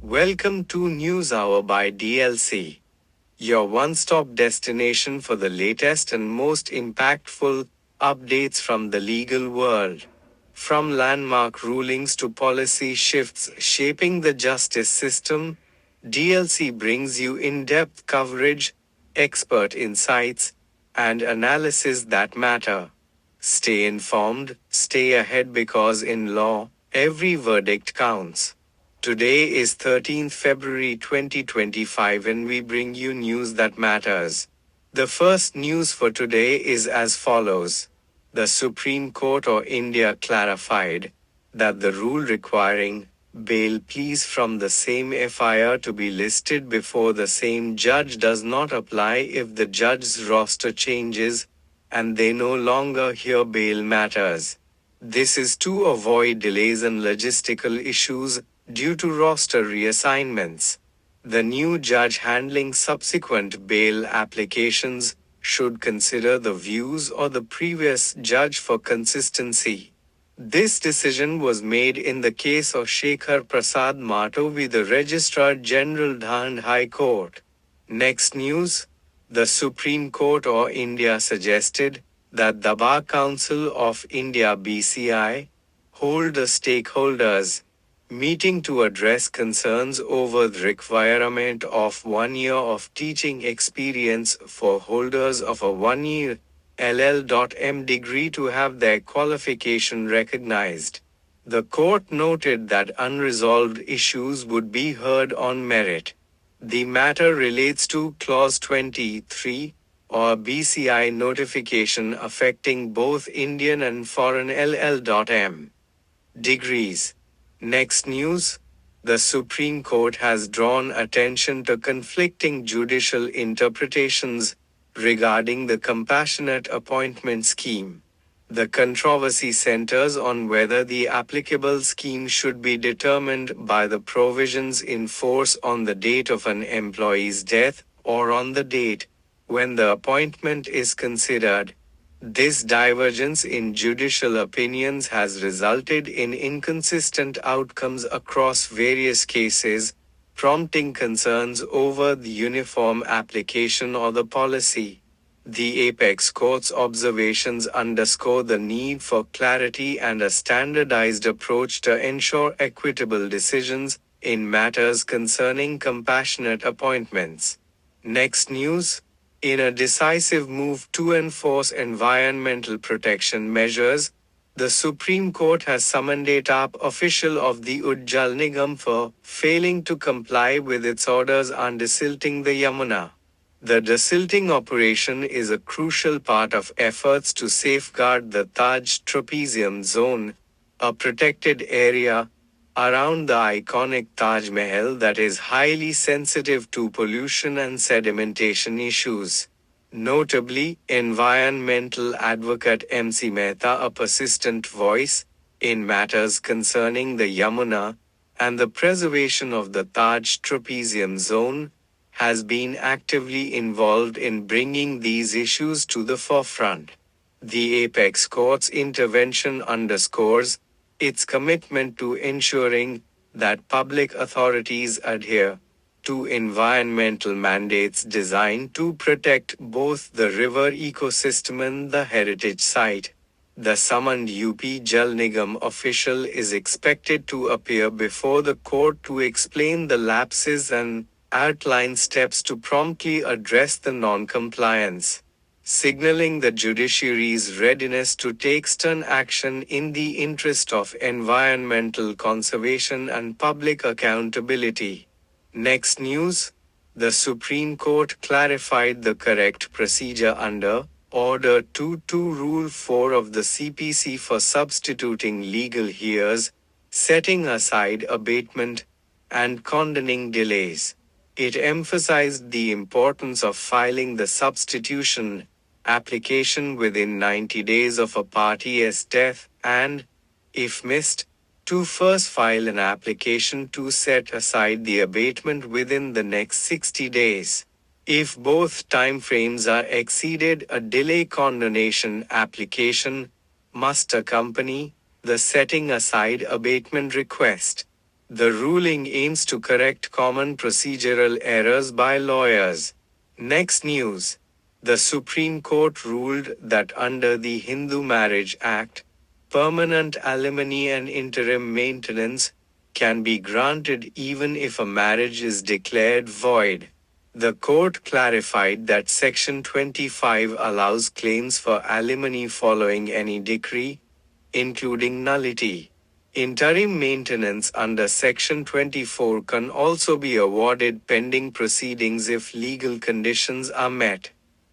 Welcome to News Hour by DLC, your one-stop destination for the latest and most impactful updates from the legal world. From landmark rulings to policy shifts shaping the justice system, DLC brings you in-depth coverage, expert insights, and analysis that matter. Stay informed, stay ahead because in law, every verdict counts. Today is 13th February 2025 and we bring you news that matters. The first news for today is as follows. The Supreme Court of India clarified that the rule requiring bail pleas from the same FIR to be listed before the same judge does not apply if the judge's roster changes and they no longer hear bail matters. This is to avoid delays and logistical issues due to roster reassignments. The new judge handling subsequent bail applications should consider the views of the previous judge for consistency. This decision was made in the case of Shekhar Prasad Mato with the Registrar General Dhand High Court. Next news. The Supreme Court of India suggested that the Bar Council of India BCI hold a stakeholders meeting to address concerns over the requirement of 1 year of teaching experience for holders of a 1-year LL.M degree to have their qualification recognized. The court noted that unresolved issues would be heard on merit. The matter relates to Clause 23, or BCI notification affecting both Indian and foreign LL.M degrees. Next news. The Supreme Court has drawn attention to conflicting judicial interpretations regarding the compassionate appointment scheme. The controversy centers on whether the applicable scheme should be determined by the provisions in force on the date of an employee's death or on the date when the appointment is considered. This divergence in judicial opinions has resulted in inconsistent outcomes across various cases, prompting concerns over the uniform application of the policy. The apex court's observations underscore the need for clarity and a standardized approach to ensure equitable decisions in matters concerning compassionate appointments. Next news. In a decisive move to enforce environmental protection measures, the Supreme Court has summoned a top official of the Ujjal Nigam for failing to comply with its orders on desilting the Yamuna. The desilting operation is a crucial part of efforts to safeguard the Taj Trapezium Zone, a protected area around the iconic Taj Mahal that is highly sensitive to pollution and sedimentation issues. Notably, environmental advocate MC Mehta, a persistent voice in matters concerning the Yamuna and the preservation of the Taj Trapezium Zone, has been actively involved in bringing these issues to the forefront. The apex court's intervention underscores its commitment to ensuring that public authorities adhere to environmental mandates designed to protect both the river ecosystem and the heritage site. The summoned UP Jal Nigam official is expected to appear before the court to explain the lapses and outline steps to promptly address the non-compliance, signaling the judiciary's readiness to take stern action in the interest of environmental conservation and public accountability. Next news. The Supreme Court clarified the correct procedure under Order 22 Rule 4 of the CPC for substituting legal heirs, setting aside abatement, and condoning delays. It emphasized the importance of filing the substitution application within 90 days of a party's death and, if missed, to first file an application to set aside the abatement within the next 60 days. If both timeframes are exceeded, a delay condonation application must accompany the setting aside abatement request. The ruling aims to correct common procedural errors by lawyers. Next news. The Supreme Court ruled that under the Hindu Marriage Act, permanent alimony and interim maintenance can be granted even if a marriage is declared void. The court clarified that Section 25 allows claims for alimony following any decree, including nullity. Interim maintenance under Section 24 can also be awarded pending proceedings if legal conditions are met.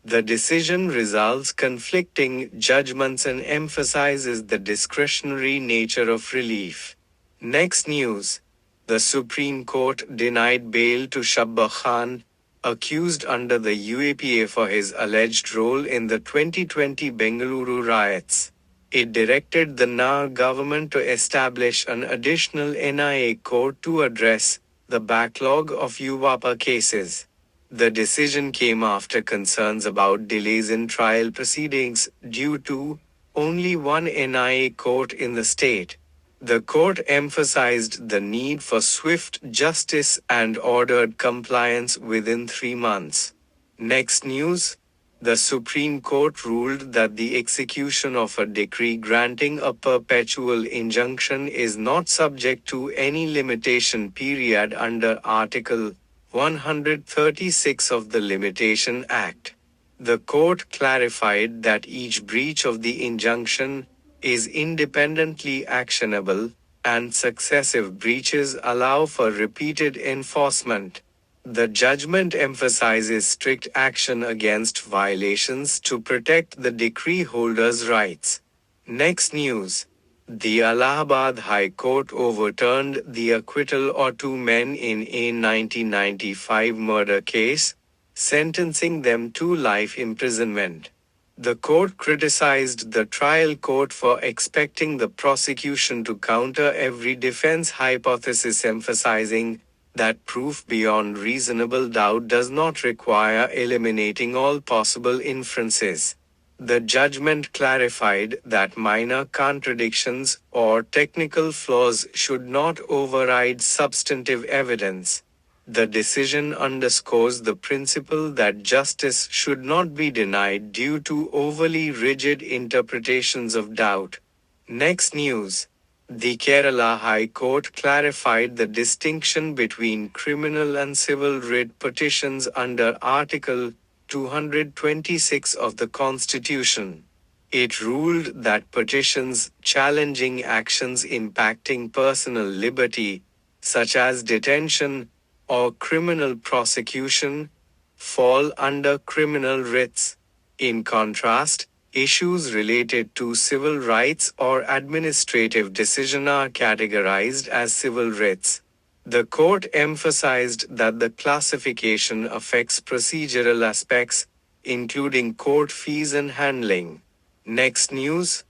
The decision resolves conflicting judgments and emphasizes the discretionary nature of relief. Next news. The Supreme Court denied bail to Shabbir Khan, accused under the UAPA for his alleged role in the 2020 Bengaluru riots. It directed the NAR government to establish an additional NIA court to address the backlog of UAPA cases. The decision came after concerns about delays in trial proceedings due to only one NIA court in the state. The court emphasized the need for swift justice and ordered compliance within 3 months. Next news. The Supreme Court ruled that the execution of a decree granting a perpetual injunction is not subject to any limitation period under Article 136 of the Limitation Act. The court clarified that each breach of the injunction is independently actionable, and successive breaches allow for repeated enforcement. The judgment emphasizes strict action against violations to protect the decree holder's rights. Next news. The Allahabad High Court overturned the acquittal of 2 men in a 1995 murder case, sentencing them to life imprisonment. The court criticized the trial court for expecting the prosecution to counter every defense hypothesis, emphasizing that proof beyond reasonable doubt does not require eliminating all possible inferences. The judgment clarified that minor contradictions or technical flaws should not override substantive evidence. The decision underscores the principle that justice should not be denied due to overly rigid interpretations of doubt. Next news. The Kerala High Court clarified the distinction between criminal and civil writ petitions under Article 226 of the Constitution. It ruled that petitions challenging actions impacting personal liberty, such as detention or criminal prosecution, fall under criminal writs. In contrast, issues related to civil rights or administrative decision are categorized as civil writs. The court emphasized that the classification affects procedural aspects, including court fees and handling. Next news.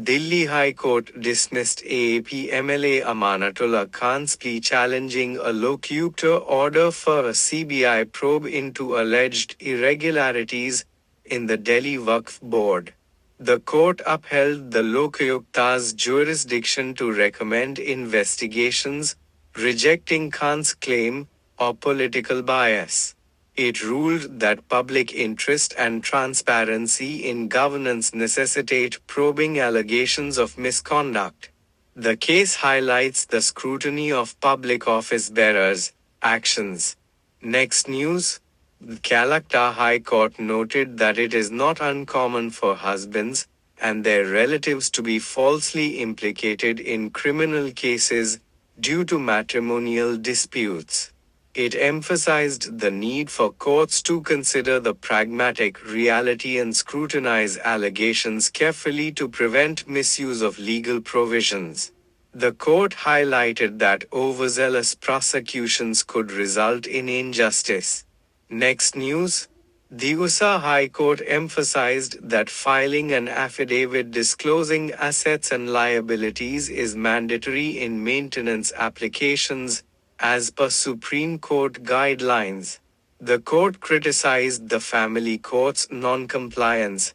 Delhi High Court dismissed AAP MLA Amanatullah Khan's plea challenging a locutor order for a CBI probe into alleged irregularities in the Delhi Waqf Board. The court upheld the Lokayukta's jurisdiction to recommend investigations, rejecting Khan's claim of political bias. It ruled that public interest and transparency in governance necessitate probing allegations of misconduct. The case highlights the scrutiny of public office bearers' actions. Next news. The Calcutta High Court noted that it is not uncommon for husbands and their relatives to be falsely implicated in criminal cases due to matrimonial disputes. It emphasized the need for courts to consider the pragmatic reality and scrutinize allegations carefully to prevent misuse of legal provisions. The court highlighted that overzealous prosecutions could result in injustice. Next news. The USA High Court emphasized that filing an affidavit disclosing assets and liabilities is mandatory in maintenance applications, as per Supreme Court guidelines. The court criticized the family court's non-compliance,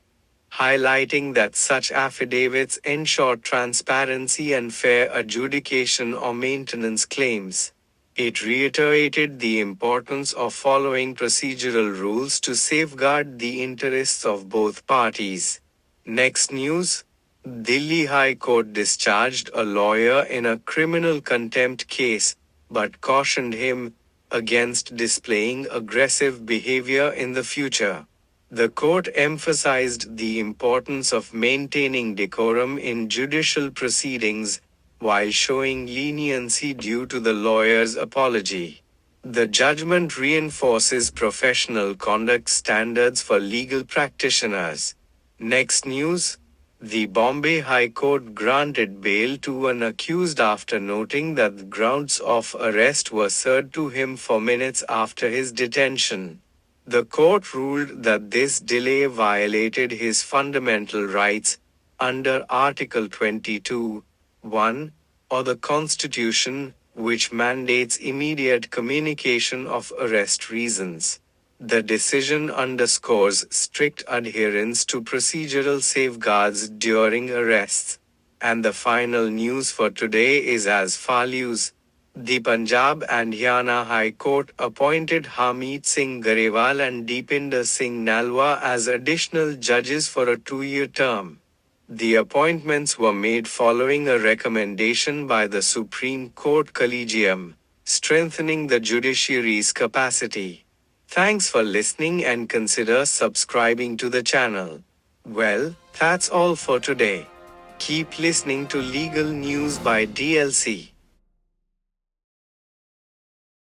highlighting that such affidavits ensure transparency and fair adjudication of maintenance claims. It reiterated the importance of following procedural rules to safeguard the interests of both parties. Next news: Delhi High Court discharged a lawyer in a criminal contempt case, but cautioned him against displaying aggressive behavior in the future. The court emphasized the importance of maintaining decorum in judicial proceedings, while showing leniency due to the lawyer's apology. The judgment reinforces professional conduct standards for legal practitioners. Next news: the Bombay High Court granted bail to an accused after noting that the grounds of arrest were served to him for minutes after his detention. The court ruled that this delay violated his fundamental rights under Article 22(1) of the Constitution, which mandates immediate communication of arrest reasons. The decision underscores strict adherence to procedural safeguards during arrests. And the final news for today is as follows. The Punjab and Haryana High Court appointed Harmeet Singh Garewal and Deepinder Singh Nalwa as additional judges for a 2-year term. The appointments were made following a recommendation by the Supreme Court Collegium, strengthening the judiciary's capacity. Thanks for listening and consider subscribing to the channel. Well, that's all for today. Keep listening to Legal News by DLC.